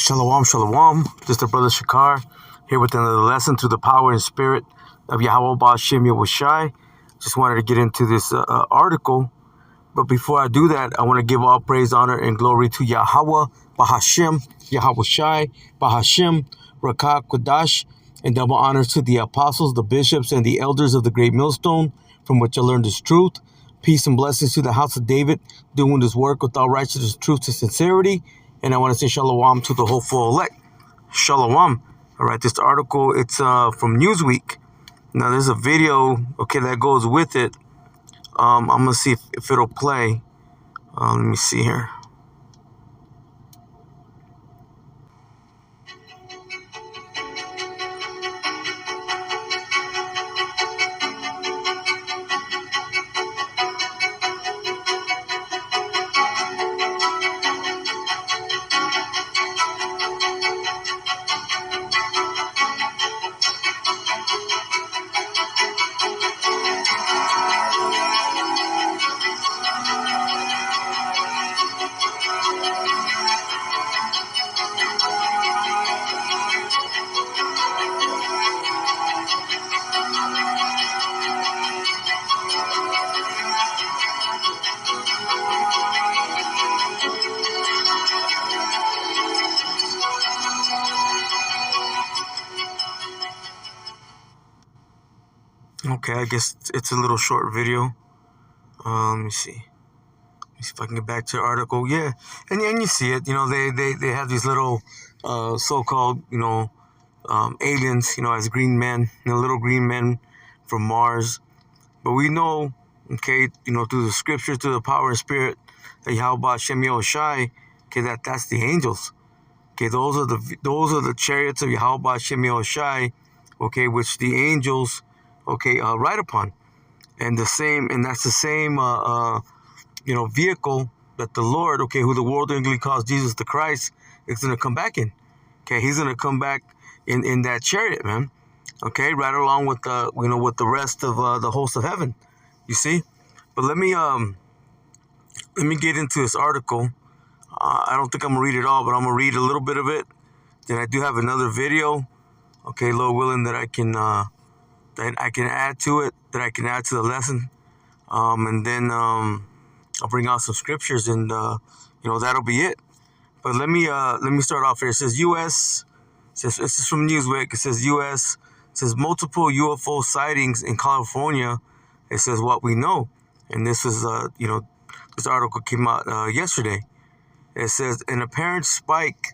Shalom, shalom. This is the brother Shakar here with another lesson through the power and spirit of Yahweh Ba'Shem Yahushai. Just wanted to get into this article, but before I do that, I want to give all praise, honor, and glory to Yahweh Ba'Shem Yahushai Ba'Shem Rakah Kodash, and double honors to the apostles, the bishops, and the elders of the great millstone, from which I learned this truth. Peace and blessings to the house of David, doing this work with all righteousness, truth, and sincerity. And I want to say shalom to the hopeful elect. Shalom. All right, this article, it's from Newsweek. Now, there's a video, okay, that goes with it. I'm going to see if it'll play. Let me see here. Okay, I guess it's a little short video. Let me see. Let me see if I can get back to the article. Yeah, and you see it. You know, they have these little so-called, aliens, as green men, little green men from Mars. But we know, okay, through the scriptures, through the power and spirit that Yahweh Ba'Shem Yahushai, okay, that's the angels. Okay, those are the chariots of Yahweh Ba'Shem Yahushai, okay, which the angels, okay, ride upon. And that's the same vehicle that the Lord, okay, who the world English calls Jesus the Christ, is going to come back in. Okay, he's going to come back in that chariot, man. Okay, right along with with the rest of the host of heaven. You see? But let me get into this article. I don't think I'm gonna read it all, but I'm gonna read a little bit of it. Then I do have another video, okay, Lord willing, that I can add to it, that I can add to the lesson, and then I'll bring out some scriptures, and that'll be it. But let me start off here. It says U.S. This is from Newsweek. It says U.S. It says multiple UFO sightings in California. It says what we know, and this is this article came out yesterday. It says an apparent spike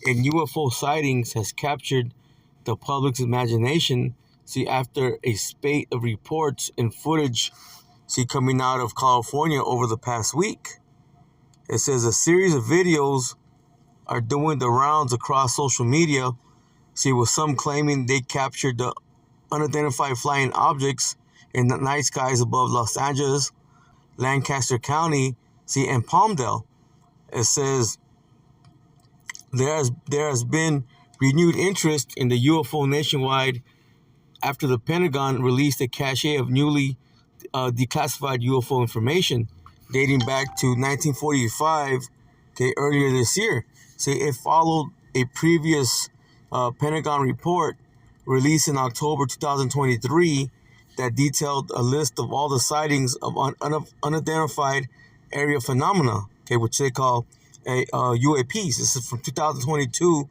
in UFO sightings has captured the public's imagination. See, after a spate of reports and footage, coming out of California over the past week. It says a series of videos are doing the rounds across social media. With some claiming they captured the unidentified flying objects in the night skies above Los Angeles, Lancaster County, and Palmdale. It says there has been renewed interest in the UFO nationwide after the Pentagon released a cache of newly declassified UFO information dating back to 1945, earlier this year. It followed a previous Pentagon report released in October 2023 that detailed a list of all the sightings of unidentified area phenomena, which they call UAPs. This is from 2022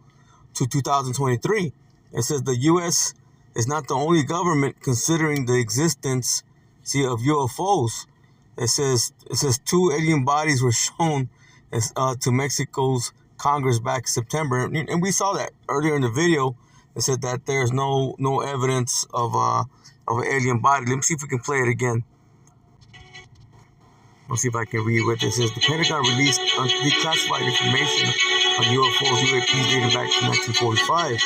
to 2023. It says the U.S. is not the only government considering the existence, of UFOs. It says two alien bodies were shown to Mexico's Congress back in September, and we saw that earlier in the video. It said that there's no evidence of an alien body. Let me see if we can play it again. Let's see if I can read what this says. The Pentagon released declassified information on UFOs, UAPs dating back to 1945.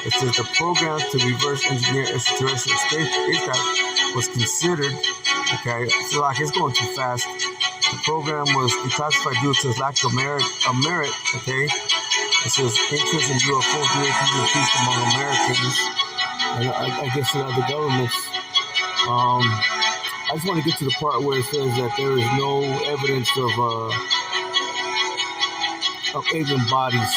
It says the program to reverse engineer extraterrestrial spacecraft was considered, it's going too fast. The program was declassified due to its lack of merit, It says interest in UFOs, UAPs increased among Americans, and I guess the governments. I just want to get to the part where it says that there is no evidence of alien bodies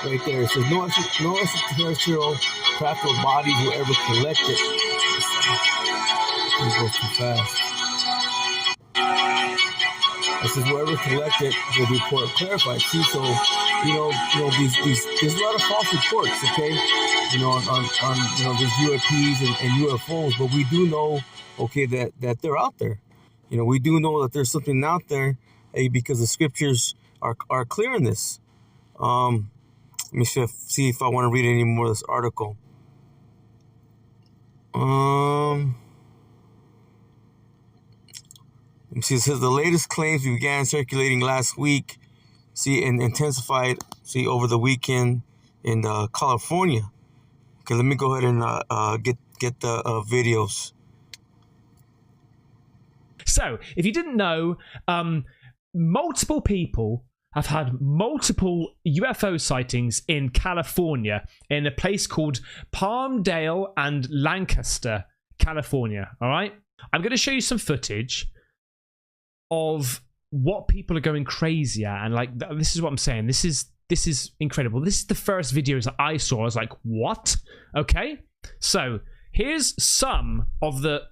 right there. It says no extraterrestrial craft or bodies were ever collected. This goes too fast. It says wherever collected, the report clarified. See, so these there's a lot of false reports, okay? On these UAPs and UFOs, but we do know, okay, that they're out there. We do know that there's something out there, because the scriptures are clear in this. Let me see if I want to read any more of this article. It says the latest claims began circulating last week, and intensified, over the weekend in California. Okay, let me go ahead and get the videos. So, if you didn't know, multiple people have had multiple UFO sightings in California, in a place called Palmdale and Lancaster, California. All right, I'm going to show you some footage of what people are going crazy at, and like, this is what I'm saying. This is incredible. This is the first videos that I saw. I was like, what? Okay, so here's some of the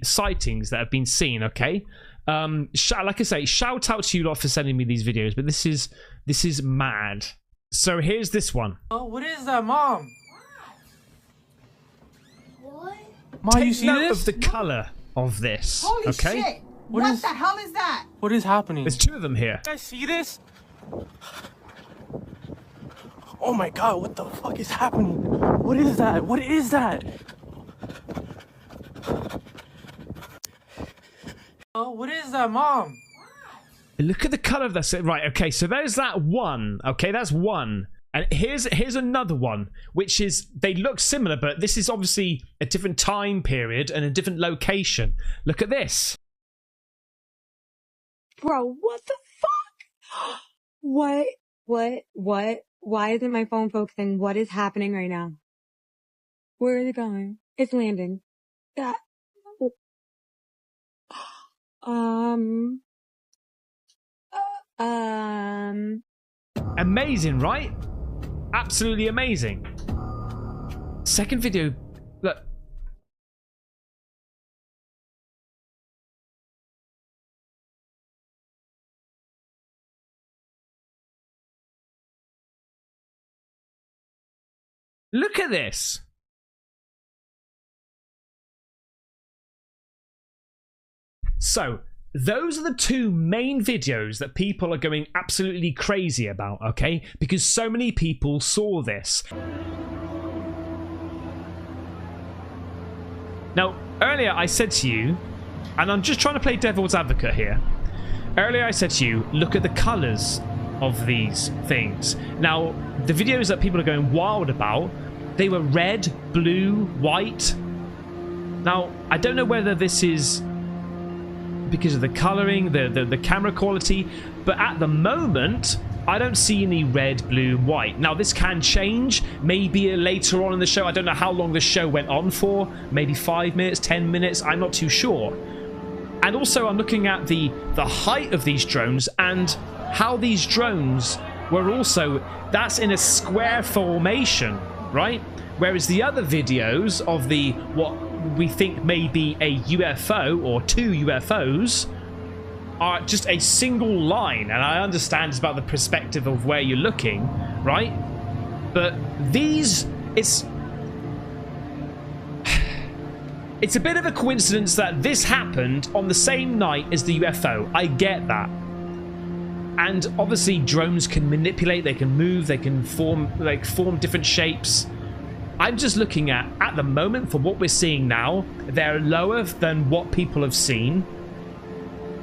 sightings that have been seen. Okay, like I say, shout out to you lot for sending me these videos, but this is mad. So here's this one. Oh, what is that, Mom? What? Mom, you Take see note this? of the color of this. Holy okay, shit! What the hell is that? What is happening? there's two of them here. You guys see this? Oh my god, what the fuck is happening? What is that? What is that? Oh, what is that, Mom? Look at the color of this. Right, okay, so there's that one. Okay, that's one. And here's another one, which is, they look similar, but this is obviously a different time period and a different location. Look at this. Bro, what the fuck? What? Why isn't my phone focusing? What is happening right now? Where is it going? It's landing. That. Amazing, right? Absolutely amazing. Second video. Look. Look at this. So, those are the two main videos that people are going absolutely crazy about, okay? Because so many people saw this. Now, earlier I said to you, and I'm just trying to play devil's advocate here. Earlier I said to you, look at the colours of these things. Now, the videos that people are going wild about, they were red, blue, white. Now, I don't know whether this is because of the colouring, the camera quality, but at the moment, I don't see any red, blue, white. Now, this can change, maybe later on in the show. I don't know how long the show went on for, maybe 5 minutes, 10 minutes, I'm not too sure. And also, I'm looking at the height of these drones and how these drones were also, that's in a square formation, right? Whereas the other videos of what we think may be a UFO or two UFOs are just a single line, and I understand it's about the perspective of where you're looking, right? But these, it's a bit of a coincidence that this happened on the same night as the UFO. I get that. And obviously drones can manipulate, they can move, they can form different shapes. I'm just looking at the moment, for what we're seeing now, they're lower than what people have seen.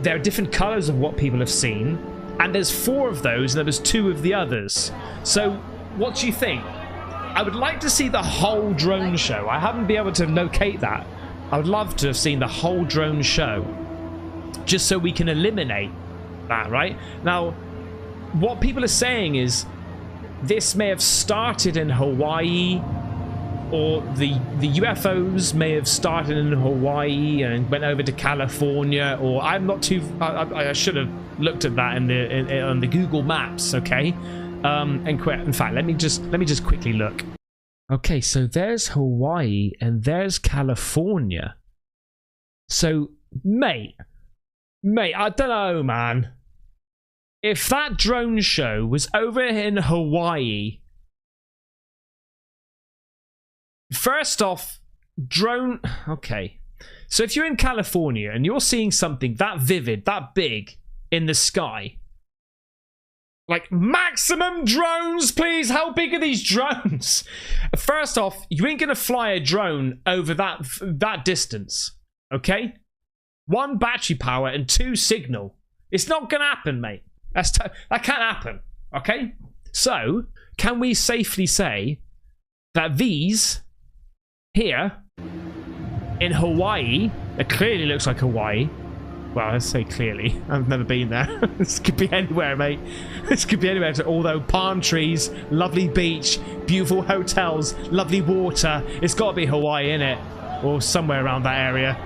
There are different colors of what people have seen. And there's 4 of those, and there was 2 of the others. So, what do you think? I would like to see the whole drone show. I haven't been able to locate that. I would love to have seen the whole drone show. Just so we can eliminate that, right? Now, what people are saying is this may have started in Hawaii, or the UFOs may have started in Hawaii and went over to California, or I'm not too. I should have looked at that on the Google Maps, okay? In fact, let me just quickly look. Okay, so there's Hawaii and there's California. So, mate, I don't know, man. If that drone show was over in Hawaii, first off, drone. Okay. So if you're in California and you're seeing something that vivid, that big in the sky, like, maximum drones, please. How big are these drones? First off, you ain't gonna fly a drone over that distance, okay? 1, battery power, and 2, signal. It's not gonna happen, mate. That can't happen, okay? So, can we safely say that these here in Hawaii, it clearly looks like Hawaii. Well, I say clearly. I've never been there. This could be anywhere, mate. This could be anywhere. Although palm trees, lovely beach, beautiful hotels, lovely water. It's got to be Hawaii, innit? Or somewhere around that area.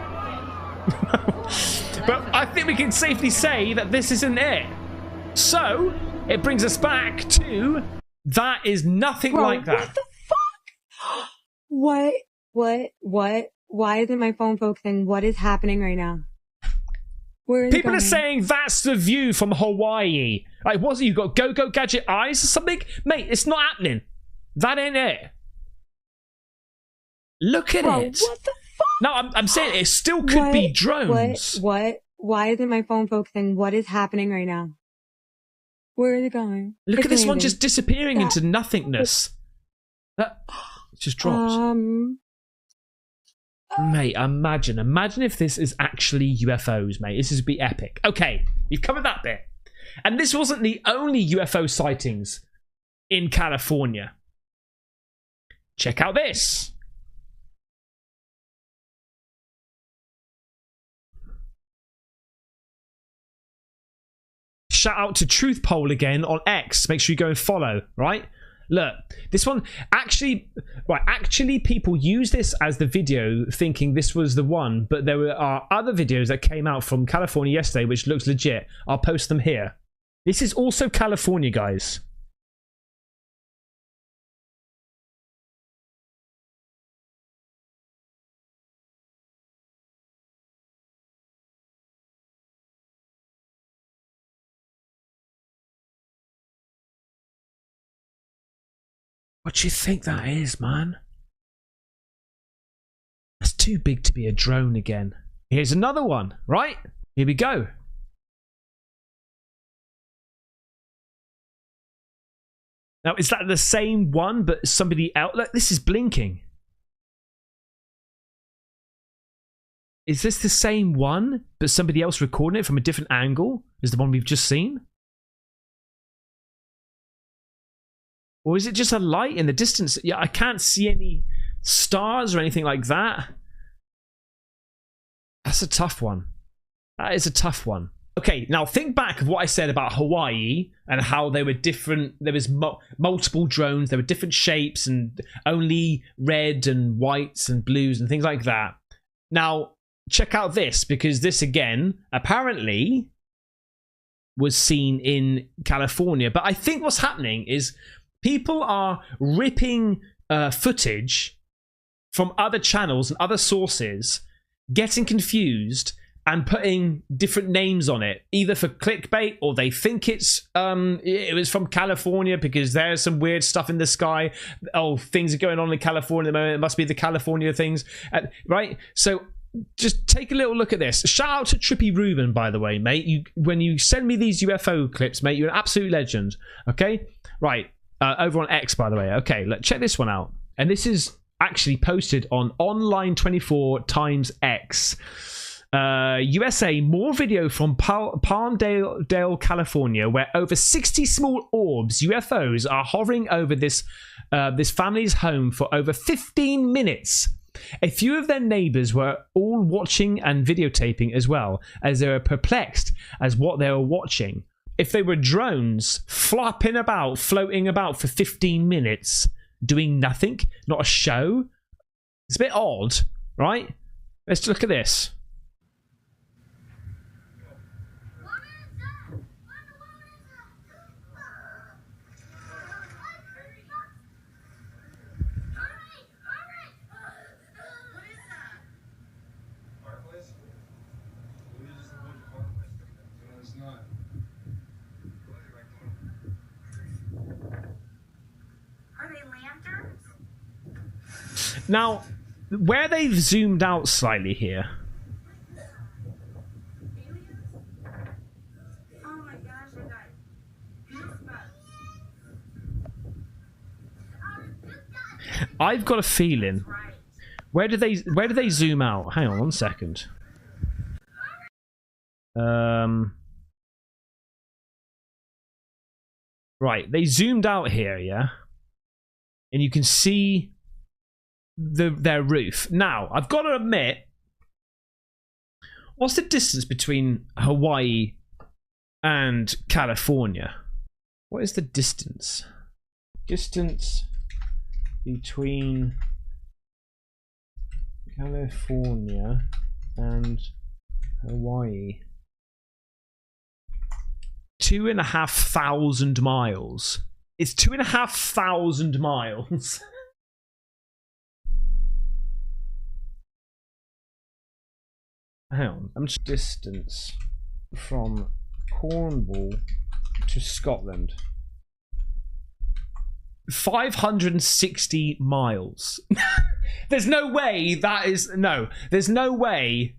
But I think we can safely say that this isn't it. So, it brings us back to... That is nothing like that. What the fuck? What? Why isn't my phone focusing? What is happening right now? Where is People are saying that's the view from Hawaii. Like, what's it? You got go-go gadget eyes or something? Mate, it's not happening. That ain't it. Look at it. What the fuck? No, I'm saying it still could be drones. What? Why isn't my phone focusing? What is happening right now? Where is it going? Look It's at this one landing. just disappearing into nothingness. That just dropped. Mate, imagine if this is actually UFOs, mate. This would be epic. Okay, we've covered that bit. And this wasn't the only UFO sightings in California. Check out this. Shout out to Truth Poll again on X. Make sure you go and follow, right? Look, this one actually people use this as the video thinking this was the one, but there are other videos that came out from California yesterday which looks legit. I'll post them here. This is also California, guys. What do you think that is, man? That's too big to be a drone again. Here's another one, right? Here we go. Now, is that the same one, but somebody else? Look, this is blinking. Is this the same one, but somebody else recording it from a different angle as the one we've just seen? Or is it just a light in the distance? Yeah, I can't see any stars or anything like that. That's a tough one. That is a tough one. Okay, now think back of what I said about Hawaii and how they were different. There was multiple drones. There were different shapes and only red and whites and blues and things like that. Now, check out this, because this again, apparently, was seen in California. But I think what's happening is people are ripping footage from other channels and other sources, getting confused and putting different names on it, either for clickbait or they think it was from California because there's some weird stuff in the sky. Oh, things are going on in California at the moment. It must be the California things, right? So just take a little look at this. Shout out to Trippy Ruben, by the way, mate. When you send me these UFO clips, mate, you're an absolute legend. Okay, right. Over on X, by the way. Okay, check this one out. And this is actually posted on Online 24 times X. USA, more video from Palmdale, California, where over 60 small orbs, UFOs, are hovering over this family's home for over 15 minutes. A few of their neighbors were all watching and videotaping as well, as they were perplexed as what they were watching. If they were drones floating about for 15 minutes, doing nothing, not a show, it's a bit odd, right? Let's look at this. Now, where they've zoomed out slightly here. I've got a feeling. Where do they zoom out? Hang on 1 second. Right, they zoomed out here, yeah? And you can see their roof. Now, I've got to admit, what's the distance between Hawaii and California? What is the distance? Distance between California and Hawaii. 2,500 miles. It's 2,500 miles. Hang on. I'm just distance from Cornwall to Scotland. 560 miles. There's no way that is there's no way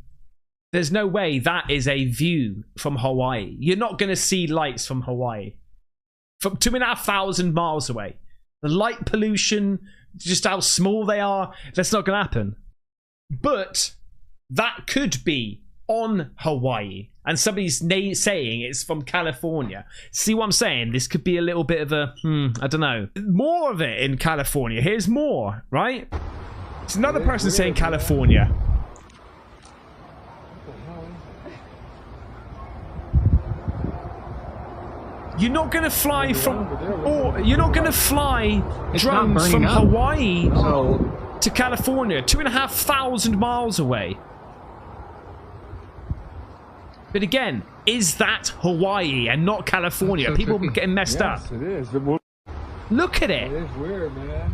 that is a view from Hawaii. You're not going to see lights from Hawaii. From 2,500 miles away. The light pollution, just how small they are, that's not going to happen. But that could be on Hawaii. And somebody's saying it's from California. See what I'm saying? This could be a little bit of a, I don't know. More of it in California. Here's more, right? It's another person saying California. You're not going to fly from, or you're not going to fly drones from Hawaii to California, 2,500 miles away. But again, is that Hawaii and not California? So people tricky. getting messed up. Yes, it is. Look at it. It is weird, man.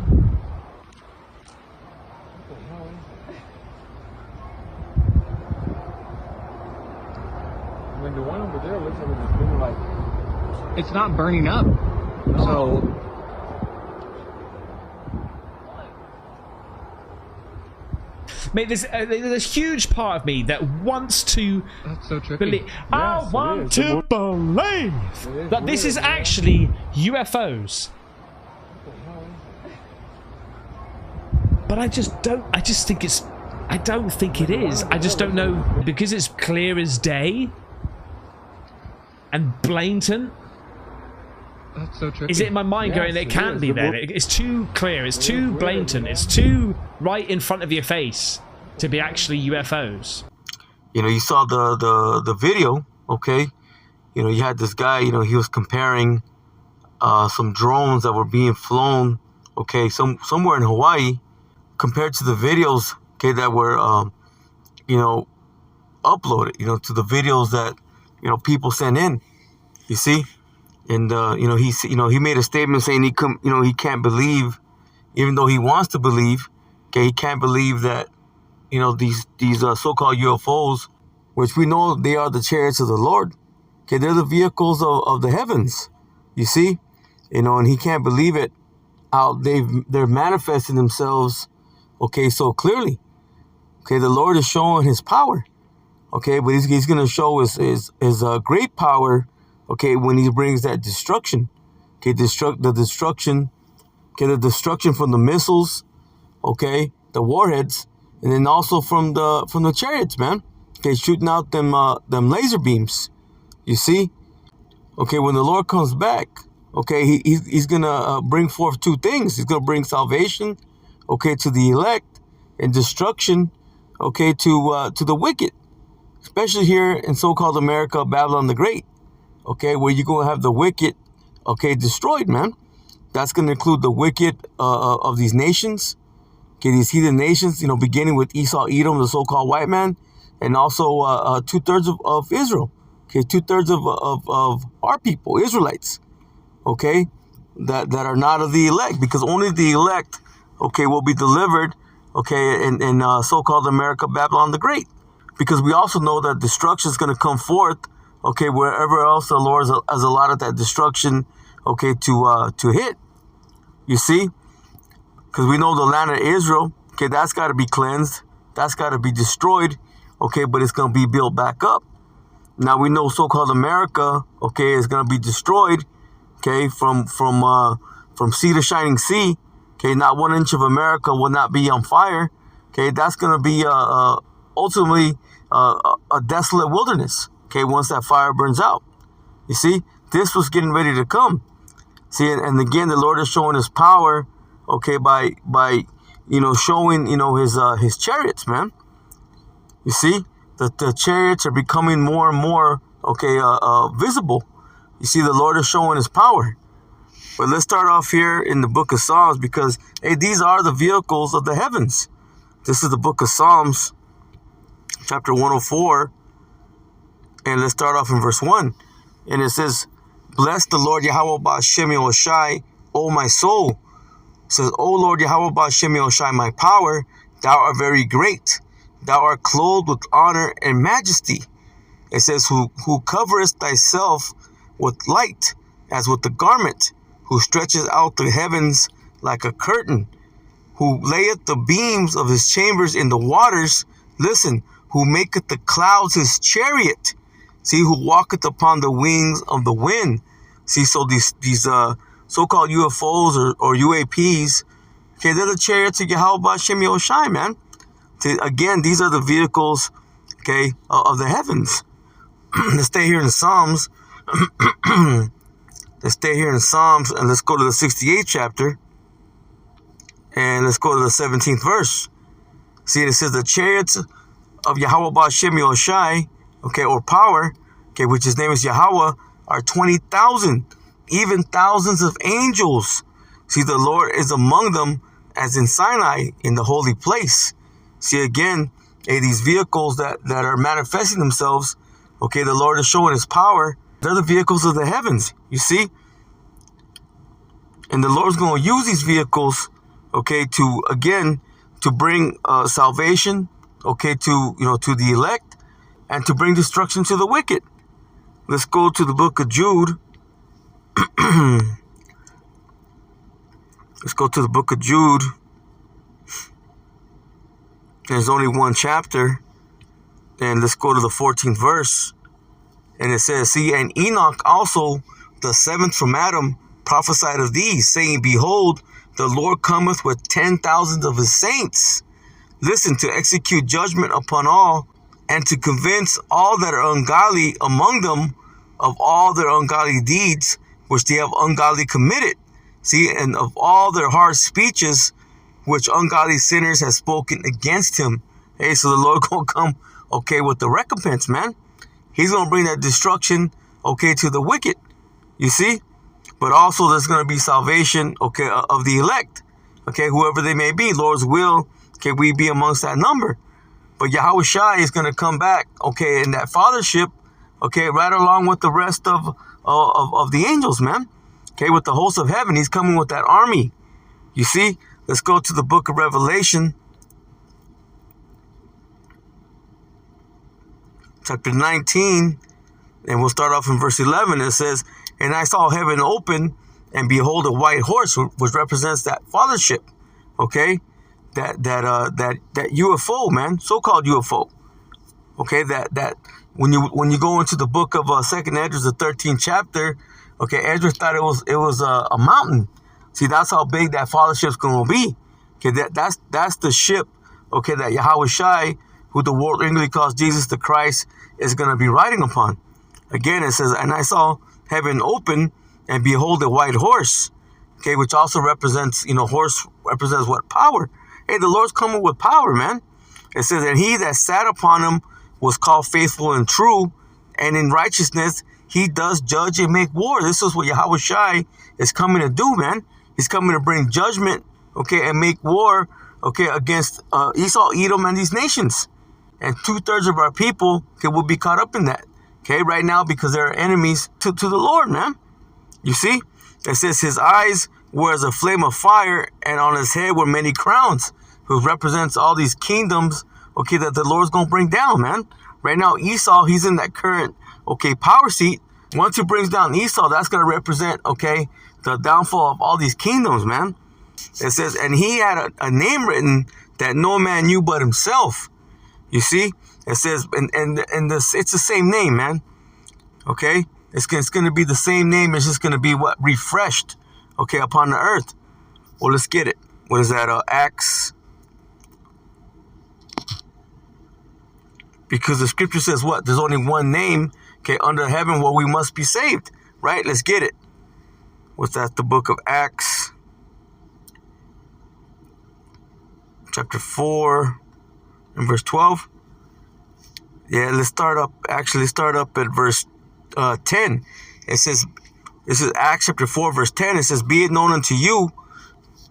What the hell is that? I mean, the one over there looks like it's been like. It's not burning up. So Mate, there's a huge part of me that wants to that's so tricky. believe. I Yes, it want is. to believe that this is actually UFOs. What the hell is But I just don't. I just think it's. I don't think it is. I just don't know because it's clear as day and blatant. That's so tricky. Is it in my mind going, Yes, it it can't is. be then? It's too clear, it's too blatant, it's too right in front of your face to be actually UFOs. You know, you saw the video, okay? You know, you had this guy, you know, he was comparing some drones that were being flown, okay, somewhere in Hawaii, compared to the videos, okay, that were, you know, uploaded, you know, to the videos that, you know, people sent in, you see? And you know, he made a statement saying he can't believe, even though he wants to believe, okay, he can't believe that, you know, these so-called UFOs, which we know they are the chariots of the Lord, okay, they're the vehicles of the heavens, you see, you know, and he can't believe it, how they're manifesting themselves, okay, so clearly, okay, the Lord is showing His power, okay, but He's going to show His great power. Okay, when He brings that destruction, okay, the destruction from the missiles, okay, the warheads, and then also from the chariots, man. Okay, shooting out them laser beams. You see, okay, when the Lord comes back, okay, he's gonna bring forth two things. He's gonna bring salvation, okay, to the elect, and destruction, okay, to the wicked, especially here in so-called America, Babylon the Great. Okay, where you're going to have the wicked, okay, destroyed, man. That's going to include the wicked of these nations, okay, these heathen nations, you know, beginning with Esau, Edom, the so-called white man, and also 2/3 of Israel, okay, 2/3 of our people, Israelites, okay, that are not of the elect, because only the elect, okay, will be delivered, okay, in so-called America, Babylon the Great, because we also know that destruction is going to come forth, okay, wherever else the Lord has allotted that destruction, okay, to hit. You see? Because we know the land of Israel, Okay, that's got to be cleansed. That's got to be destroyed. Okay, but it's going to be built back up. Now we know so-called America, okay, is going to be destroyed. Okay, from sea to shining sea. Okay, not 1 inch of America will not be on fire. Okay, that's going to be ultimately a desolate wilderness. Okay, once that fire burns out. You see, this was getting ready to come. See, and again, the Lord is showing His power. Okay, by showing His chariots, man. You see, the chariots are becoming more and more visible. You see, the Lord is showing His power. But let's start off here in the book of Psalms because, hey, these are the vehicles of the heavens. This is the book of Psalms, chapter 104. And let's start off in verse 1. And it says, "Bless the Lord Yahweh Ba'Shem Yahushai, O my soul." It says, "O Lord Yahweh Ba'Shem Yahushai, my power, thou art very great. Thou art clothed with honor and majesty." It says, who coverest thyself with light as with a garment, who stretches out the heavens like a curtain, who layeth the beams of his chambers in the waters. Listen, who maketh the clouds his chariot. See, who walketh upon the wings of the wind. See, so these so-called UFOs or UAPs, okay, they're the chariots of Yahweh Ba'Shem Yahushai, man. Again, these are the vehicles, okay, of the heavens. Let's stay here in Psalms. Let's stay here in Psalms and let's go to the 68th chapter. And let's go to the 17th verse. See, it says the chariots of Yahweh Ba'Shem Yahushai, okay, or power, okay, which his name is Yahweh, are 20,000, even thousands of angels. See, the Lord is among them as in Sinai in the holy place. See, again, these vehicles that are manifesting themselves, okay, the Lord is showing His power. They're the vehicles of the heavens, you see? And the Lord's going to use these vehicles, okay, to bring salvation, okay, to the elect, and to bring destruction to the wicked. Let's go to the book of Jude. Let's go to the book of Jude. There's only one chapter. And let's go to the 14th verse. And it says, "See, and Enoch also, the seventh from Adam, prophesied of these, saying, Behold, the Lord cometh with 10,000 of his saints. Listen, to execute judgment upon all, and to convince all that are ungodly among them of all their ungodly deeds, which they have ungodly committed. See, and of all their harsh speeches, which ungodly sinners have spoken against him." Hey, so the Lord gonna come, okay, with the recompense, man. He's gonna bring that destruction, okay, to the wicked. You see? But also there's gonna be salvation, okay, of the elect. Okay, whoever they may be, Lord's will, okay, we be amongst that number. But Yahushua is gonna come back, okay, in that fathership, okay, right along with the rest of the angels, man. Okay, with the host of heaven, he's coming with that army. You see? Let's go to the book of Revelation, chapter 19, and we'll start off in verse 11. It says, "And I saw heaven open, and behold, a white horse," which represents that fathership. Okay, that UFO, man, so-called UFO. Okay, that when you go into the book of Second Ezra, the 13th chapter, okay, Ezra thought it was a mountain. See, that's how big that fathership's going to be. Okay, that's the ship, okay, that Yahushua, who the world English calls Jesus the Christ, is going to be riding upon. Again, it says, "And I saw heaven open, and behold, a white horse." Okay, which also represents, horse represents what? Power. Hey, the Lord's coming with power, man. It says, "And he that sat upon him was called faithful and true, and in righteousness he does judge and make war." This is what Yahushua is coming to do, man. He's coming to bring judgment, okay, and make war, okay, against Esau, Edom, and these nations. And 2/3 of our people, okay, will be caught up in that, okay, right now, because they're enemies to the Lord, man. You see? It says, "His eyes were as a flame of fire, and on his head were many crowns," who represents all these kingdoms, okay, that the Lord's going to bring down, man. Right now, Esau, he's in that current, okay, power seat. Once he brings down Esau, that's going to represent, okay, the downfall of all these kingdoms, man. It says, "And he had a name written that no man knew but himself. You see, it says, and this, it's the same name, man. Okay, it's going to be the same name. It's just going to be what? Refreshed, okay, upon the earth. Well, let's get it. What is that? Acts. Because the scripture says what? There's only one name, okay, under heaven where we must be saved, right? Let's get it. What's that? The book of Acts, chapter 4 and verse 12. Yeah, let's start up at verse 10. It says, this is Acts chapter 4, verse 10. It says, be it known unto you,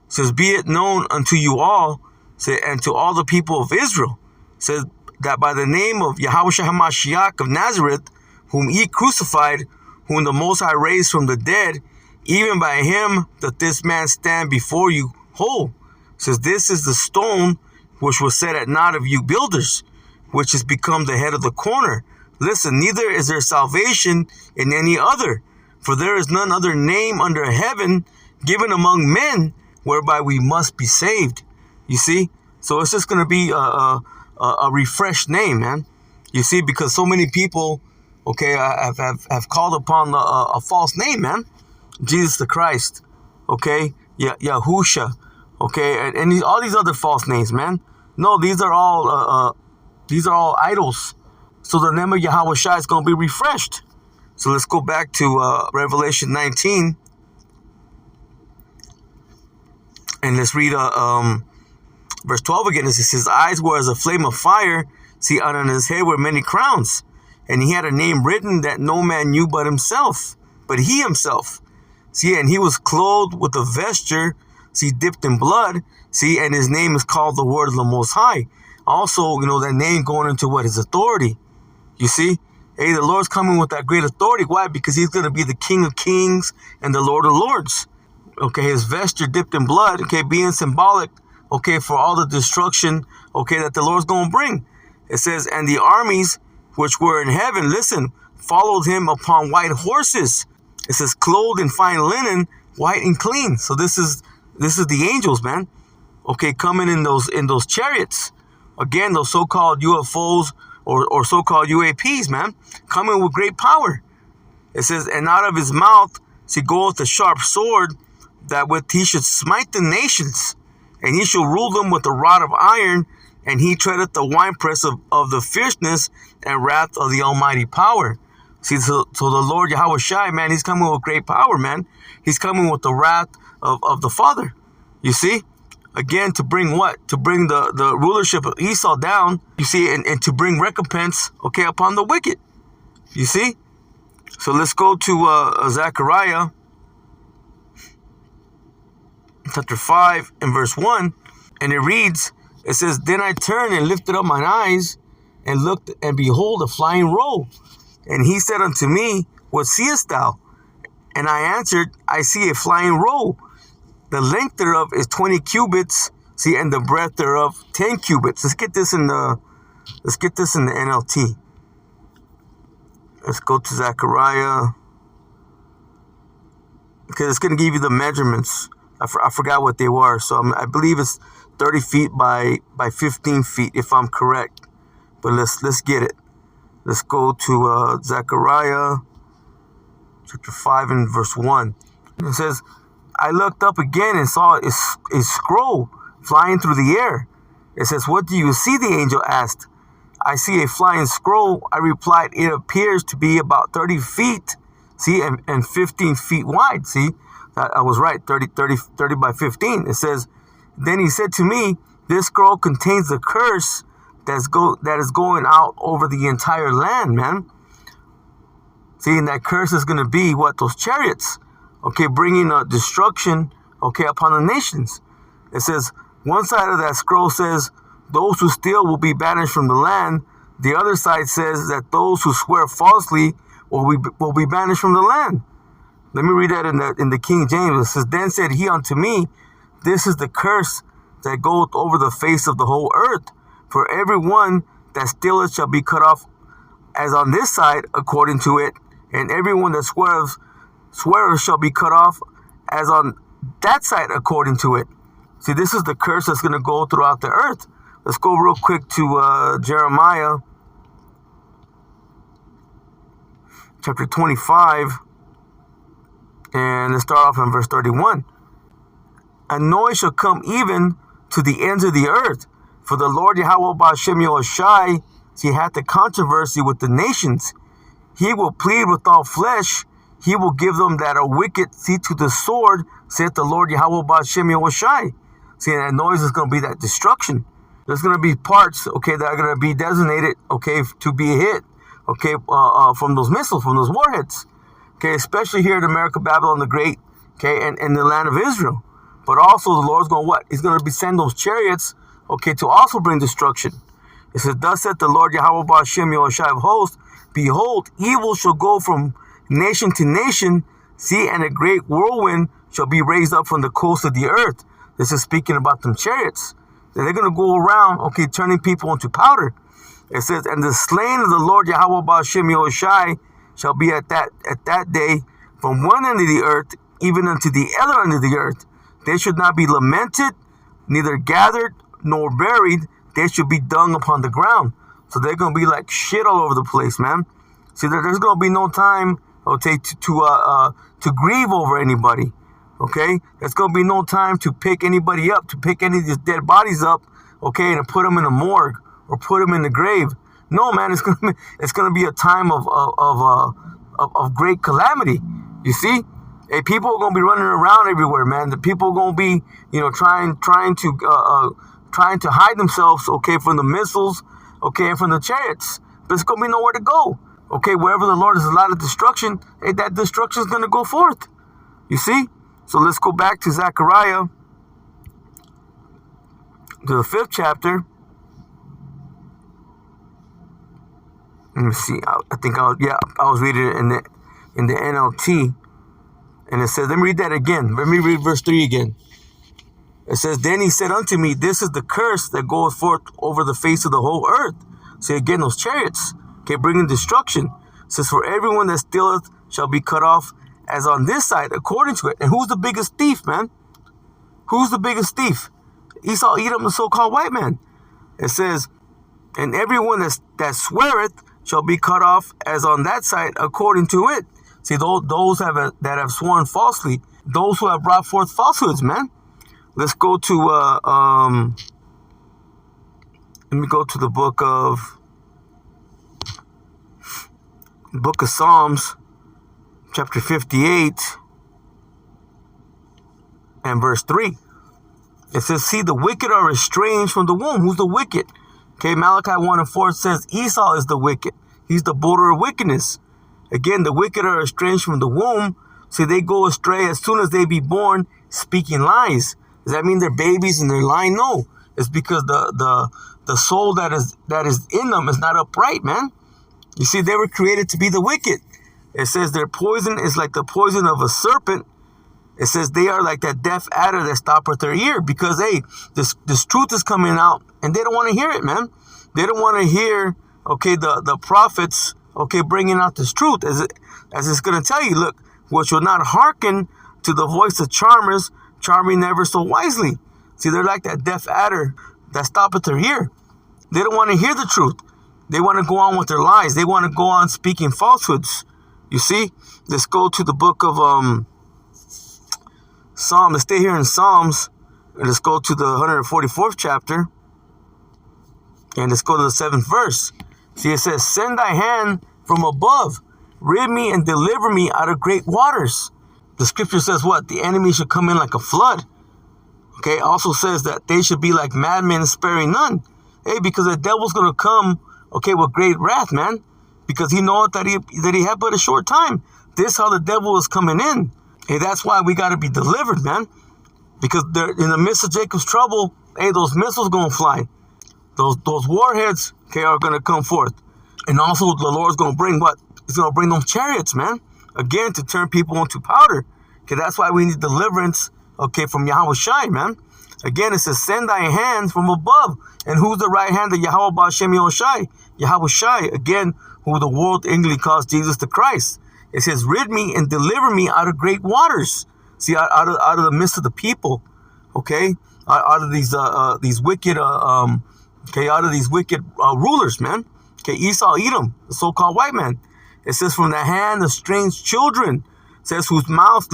it says, be it known unto you all, say, and to all the people of Israel, it says, that by the name of Yahushua HaMashiach of Nazareth, whom ye crucified, whom the Most High raised from the dead, even by him that this man stand before you whole. It says, this is the stone which was set at naught of you builders, which has become the head of the corner. Listen, neither is there salvation in any other, for there is none other name under heaven given among men whereby we must be saved. You see? So it's just going to be a refreshed name, man. You see, because so many people, okay, have called upon a false name, man. Jesus the Christ, okay, Yahusha, okay, and all these other false names, man. No, these are all idols. So the name of Yahweh Shai is going to be refreshed. So let's go back to Revelation 19, and let's read verse 12 again. It says, his eyes were as a flame of fire, see, and on his head were many crowns, and he had a name written that no man knew but himself, but he himself. See, and he was clothed with a vesture, see, dipped in blood, see, and his name is called the Word of the Most High. Also, that name going into what? His authority. You see? Hey, the Lord's coming with that great authority. Why? Because he's going to be the King of Kings and the Lord of Lords. Okay, his vesture dipped in blood, okay, being symbolic, okay, for all the destruction, okay, that the Lord's going to bring. It says, and the armies which were in heaven, listen, followed him upon white horses. It says, clothed in fine linen, white and clean. So this is the angels, man. Okay, coming in those chariots. Again, those so-called UFOs or so-called UAPs, man, coming with great power. It says, and out of his mouth, see, goeth a sharp sword, that with he should smite the nations, and he shall rule them with a rod of iron, and he treadeth the winepress of the fierceness and wrath of the almighty power. See, so the Lord Yahweh Shai, man, he's coming with great power, man. He's coming with the wrath of the Father. You see? Again, to bring what? To bring the rulership of Esau down, you see, and to bring recompense, okay, upon the wicked. You see? So let's go to Zechariah chapter 5 and verse 1. And it reads, it says, then I turned and lifted up mine eyes and looked, and behold, a flying roll. And he said unto me, what seest thou? And I answered, I see a flying roll. The length thereof is 20 cubits, see, and the breadth thereof 10 cubits. Let's get this in the NLT. Let's go to Zechariah, because it's going to give you the measurements. I forgot what they were, so I believe it's 30 feet by 15 feet, if I'm correct. But let's get it. Let's go to Zechariah chapter 5 and verse 1. It says, I looked up again and saw a scroll flying through the air. It says, what do you see? The angel asked. I see a flying scroll. I replied, it appears to be about 30 feet, see, and 15 feet wide. See, I was right, 30 by 15. It says, then he said to me, this scroll contains the curse that is going out over the entire land, man. See, and that curse is going to be what? Those chariots, okay, bringing destruction, okay, upon the nations. It says, one side of that scroll says, those who steal will be banished from the land. The other side says that those who swear falsely will be banished from the land. Let me read that in the King James. It says, then said he unto me, this is the curse that goeth over the face of the whole earth. For every one that stealeth shall be cut off as on this side according to it, and every one that sweareth shall be cut off as on that side according to it. See, this is the curse that's going to go throughout the earth. Let's go real quick to Jeremiah chapter 25. And let's start off in verse 31. A noise shall come even to the ends of the earth. For the Lord Yahweh Ba'Shem Yahushai, he hath a controversy with the nations. He will plead with all flesh. He will give them that are wicked seed to the sword, saith the Lord Yahweh Ba'Shem Yahushai. See, that noise is going to be that destruction. There's going to be parts, okay, that are going to be designated, okay, to be hit, okay, from those missiles, from those warheads, okay, especially here in America, Babylon the Great, okay, and the land of Israel. But also the Lord's going to what? He's going to be sending those chariots, okay, to also bring destruction. It says, thus saith the Lord Yahweh Ba'Shem Yahushai of hosts, behold, evil shall go from nation to nation, see, and a great whirlwind shall be raised up from the coast of the earth. This is speaking about them chariots. They're going to go around, okay, turning people into powder. It says, and the slain of the Lord Yahweh Ba'Shem Yahushai shall be at that day from one end of the earth even unto the other end of the earth. They should not be lamented, neither gathered nor buried. They should be dung upon the ground. So they're going to be like shit all over the place, man. See, there's going to be no time, okay, to grieve over anybody. Okay, there's going to be no time to pick anybody up, to pick any of these dead bodies up, okay, and put them in the morgue or put them in the grave. No, man, it's gonna be a time of great calamity. You see, hey, people are gonna be running around everywhere, man. The people are gonna be, trying to hide themselves, okay, from the missiles, okay, and from the chariots. But it's gonna be nowhere to go. Okay, wherever the Lord has allowed destruction, hey, that destruction is gonna go forth. You see. So let's go back to Zechariah, to the 5th chapter. Let me see. I was reading it in the NLT, and it says, let me read that again. Let me read verse 3 again. It says, then he said unto me, this is the curse that goeth forth over the face of the whole earth. See again, those chariots, okay, bringing destruction. It says, for everyone that stealeth shall be cut off, as on this side, according to it. And who's the biggest thief, man? Who's the biggest thief? Esau, Edom, the so-called white man. It says, and everyone that sweareth shall be cut off, as on that side, according to it. See, those that have sworn falsely, those who have brought forth falsehoods, man. Let's go to, let me go to the book of Psalms, chapter 58 and verse 3. It says, see, the wicked are estranged from the womb. Who's the wicked? Okay, Malachi 1 and 4 says Esau is the wicked. He's the border of wickedness. Again, the wicked are estranged from the womb. See, they go astray as soon as they be born, speaking lies. Does that mean they're babies and they're lying? No. It's because the soul that is in them is not upright, man. You see, they were created to be the wicked. It says their poison is like the poison of a serpent. It says they are like that deaf adder that stoppeth their ear, because, hey, this truth is coming out and they don't want to hear it, man. They don't want to hear, okay, the prophets, okay, bringing out this truth. As it's going to tell you, look, which will not hearken to the voice of charmers, charming never so wisely. See, they're like that deaf adder that stoppeth their ear. They don't want to hear the truth. They want to go on with their lies. They want to go on speaking falsehoods. You see, let's go to the book of Psalms. Let's stay here in Psalms. And let's go to the 144th chapter. And let's go to the 7th verse. See, it says, send thy hand from above. Rid me and deliver me out of great waters. The scripture says what? The enemy should come in like a flood. Okay, also says that they should be like madmen sparing none. Hey, because the devil's going to come, okay, with great wrath, man. Because he knows that he had but a short time. This is how the devil is coming in. Hey, that's why we got to be delivered, man. Because they're in the midst of Jacob's trouble, hey, those missiles going to fly. Those warheads, okay, are going to come forth. And also the Lord's going to bring what? He's going to bring those chariots, man. Again, to turn people into powder. Okay, that's why we need deliverance, okay, from Yahweh Shai, man. Again, it says, send thy hands from above. And who's the right hand of Yahweh Ba'Shem Yahushai? Yahweh Shai, again, who the world English calls Jesus the Christ. It says, rid me and deliver me out of great waters. See, out of the midst of the people, okay? out of these wicked out of these wicked rulers, man. Okay, Esau, Edom, the so-called white man. It says, from the hand of strange children. It says, whose mouth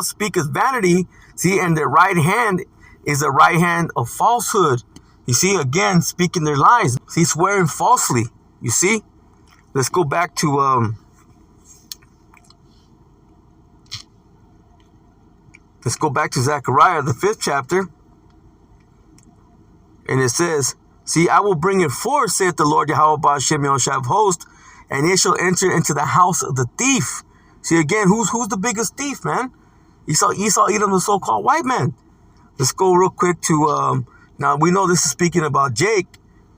speaketh vanity. See, and their right hand is a right hand of falsehood. You see, again, speaking their lies. See, swearing falsely. You see? Let's go back to Zechariah, the 5th chapter. And it says, see, I will bring it forth, saith the Lord Yahweh Ba'ashem Yahushua of hosts, and it shall enter into the house of the thief. See, again, who's the biggest thief, man? Esau, Edom, the so-called white man. Let's go real quick to, now we know this is speaking about Jake.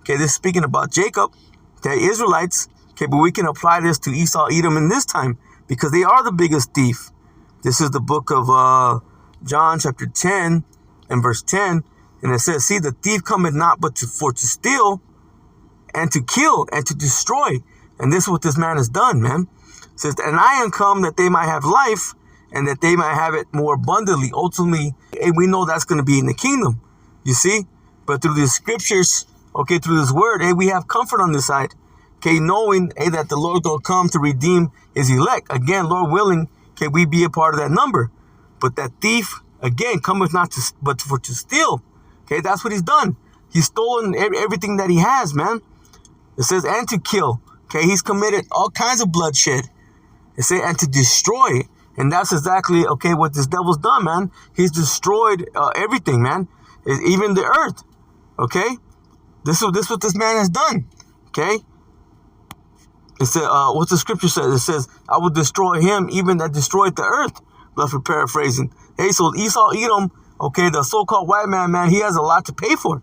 Okay, this is speaking about Jacob, the Israelites. Okay, but we can apply this to Esau, Edom in this time, because they are the biggest thief. This is the book of John chapter 10 and verse 10. And it says, see, the thief cometh not but for to steal and to kill and to destroy. And this is what this man has done, man. It says, and I am come that they might have life and that they might have it more abundantly. Ultimately, we know that's going to be in the kingdom, you see. But through the scriptures, okay, through this word, we have comfort on this side. Okay, knowing, that the Lord will come to redeem his elect. Again, Lord willing, can we be a part of that number? But that thief, again, cometh not to, but for to steal. Okay, that's what he's done. He's stolen everything that he has, man. It says, and to kill. Okay, he's committed all kinds of bloodshed. It says, and to destroy. And that's exactly, okay, what this devil's done, man. He's destroyed everything, man. Even the earth. Okay? This is what this man has done. Okay? It says, what's the scripture says? It says, I will destroy him, even that destroyed the earth. Roughly paraphrasing. Hey, so Esau, Edom, okay, the so-called white man, he has a lot to pay for.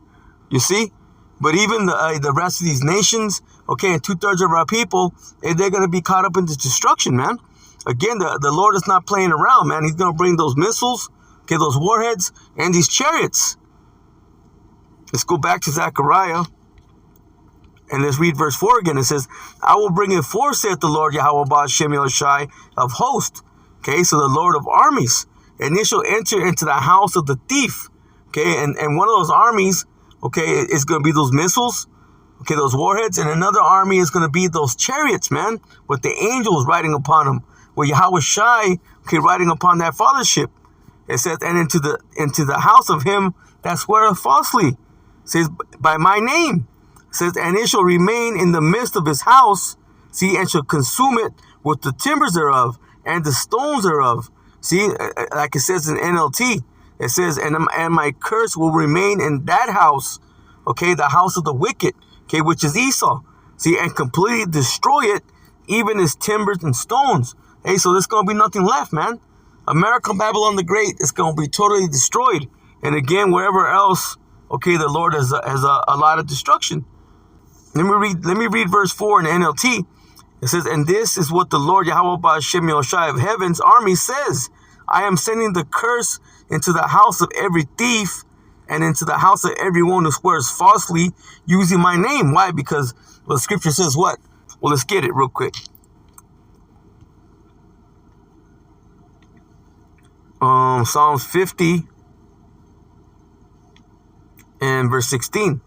You see? But even the rest of these nations, okay, and 2/3 of our people, they're going to be caught up in this destruction, man. Again, the Lord is not playing around, man. He's going to bring those missiles, okay, those warheads, and these chariots. Let's go back to Zechariah. And let's read verse 4 again. It says, I will bring it forth, saith the Lord Yahweh Ba'ashem Yahushua of hosts. Okay, so the Lord of armies. And it shall enter into the house of the thief. Okay, and one of those armies, okay, is going to be those missiles. Okay, those warheads. And another army is going to be those chariots, man, with the angels riding upon them. With Yahweh Shai, okay, riding upon that fathership. It says, and into the house of him that sweareth falsely. It says, by my name. It says, and it shall remain in the midst of his house, see, and shall consume it with the timbers thereof, and the stones thereof. See, like it says in NLT, it says, and my curse will remain in that house, okay, the house of the wicked, okay, which is Esau. See, and completely destroy it, even his timbers and stones. Hey, so there's going to be nothing left, man. America, Babylon the Great, is going to be totally destroyed. And again, wherever else, okay, the Lord has a lot of destruction. Let me read verse 4 in NLT. It says, and this is what the Lord Yahweh Ba'ashem Yahushua of heaven's army says. I am sending the curse into the house of every thief and into the house of everyone who swears falsely using my name. Why? Because the scripture says what? Well, let's get it real quick. Psalms 50 and verse 16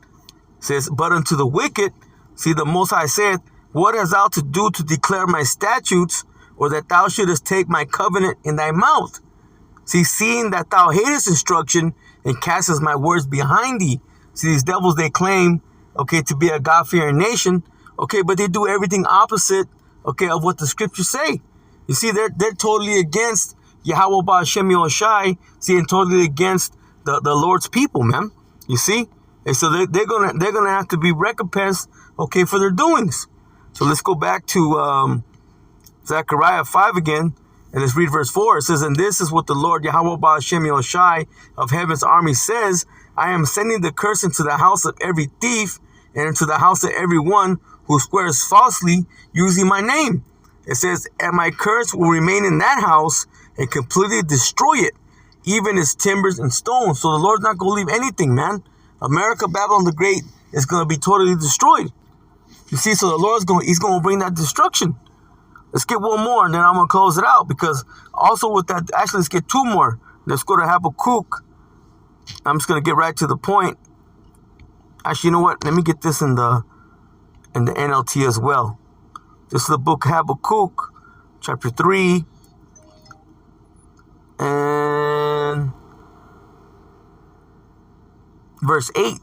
says, but unto the wicked, see, the Most High saith, what hast thou to do to declare my statutes, or that thou shouldest take my covenant in thy mouth? See, seeing that thou hatest instruction and castest my words behind thee. See, these devils, they claim, okay, to be a God-fearing nation, okay, but they do everything opposite, okay, of what the scriptures say. You see, they're totally against Yahweh Ba'ashem Yahushai, see, and totally against the Lord's people, man. You see? And so they're gonna have to be recompensed, okay, for their doings. So let's go back to Zechariah 5 again, and let's read verse 4. It says, and this is what the Lord Yahweh Ba'ashem Yahushai of heaven's army says, I am sending the curse into the house of every thief and into the house of every one who swears falsely using my name. It says, and my curse will remain in that house and completely destroy it, even its timbers and stones. So the Lord's not going to leave anything, man. America, Babylon the Great, is going to be totally destroyed. You see, so the Lord's he's going to bring that destruction. Let's get one more, and then I'm going to close it out. Because also with that, actually, let's get two more. Let's go to Habakkuk. I'm just gonna get right to the point. Actually, you know what? Let me get this in the NLT as well. This is the book Habakkuk, chapter 3, and verse 8.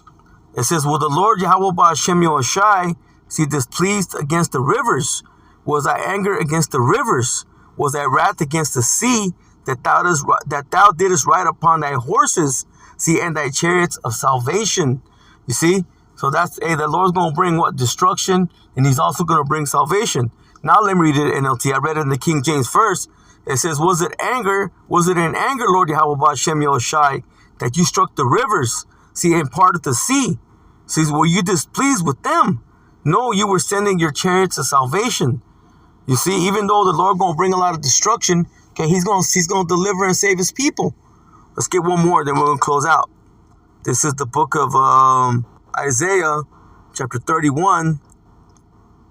It says, "Will the Lord Yahweh Ba'Hashem Yahushai see displeased against the rivers? Was thy anger against the rivers? Was thy wrath against the sea, that thou didst ride upon thy horses, see, and thy chariots of salvation?" You see? So that's, hey, the Lord's going to bring what? Destruction, and he's also going to bring salvation. Now let me read it in NLT. I read it in the King James first. It says, Was it in anger, Lord Yahweh Ba'Hashem Yahushai, that you struck the rivers, see, and parted the sea? Says, were you displeased with them? No, you were sending your chariots of salvation. You see, even though the Lord going to bring a lot of destruction, okay, he's going to deliver and save his people. Let's get one more, then we're going to close out. This is the book of Isaiah, chapter 31,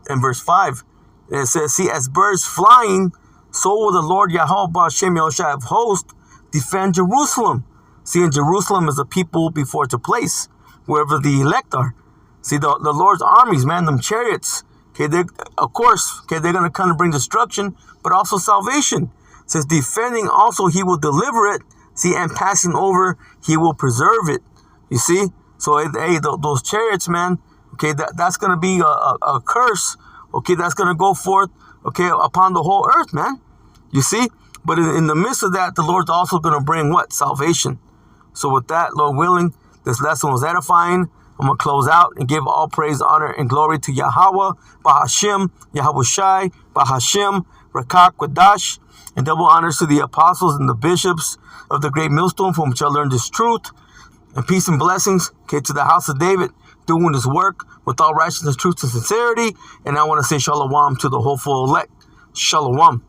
and verse 5. And it says, "See, as birds flying, so will the Lord Yahweh Ba'Hashem Yahushai of hosts defend Jerusalem." See, and Jerusalem is a people before it's a place, wherever the elect are. See, the Lord's armies, man, them chariots, okay, they're going to come to bring destruction, but also salvation. It says, defending also he will deliver it, see, and passing over he will preserve it. You see? So, hey, those chariots, man, okay, that's going to be a curse, okay, that's going to go forth, okay, upon the whole earth, man. You see? But in the midst of that, the Lord's also going to bring what? Salvation. So with that, Lord willing, this lesson was edifying. I'm going to close out and give all praise, honor, and glory to Yahweh, Ba'Hashem, Yahushai, Ba'Hashem, Rakak, Quadash, and double honors to the apostles and the bishops of the great millstone from which I learned this truth. And peace and blessings, okay, to the house of David, doing his work with all righteousness, truth, and sincerity. And I want to say shalom to the hopeful elect. Shalom.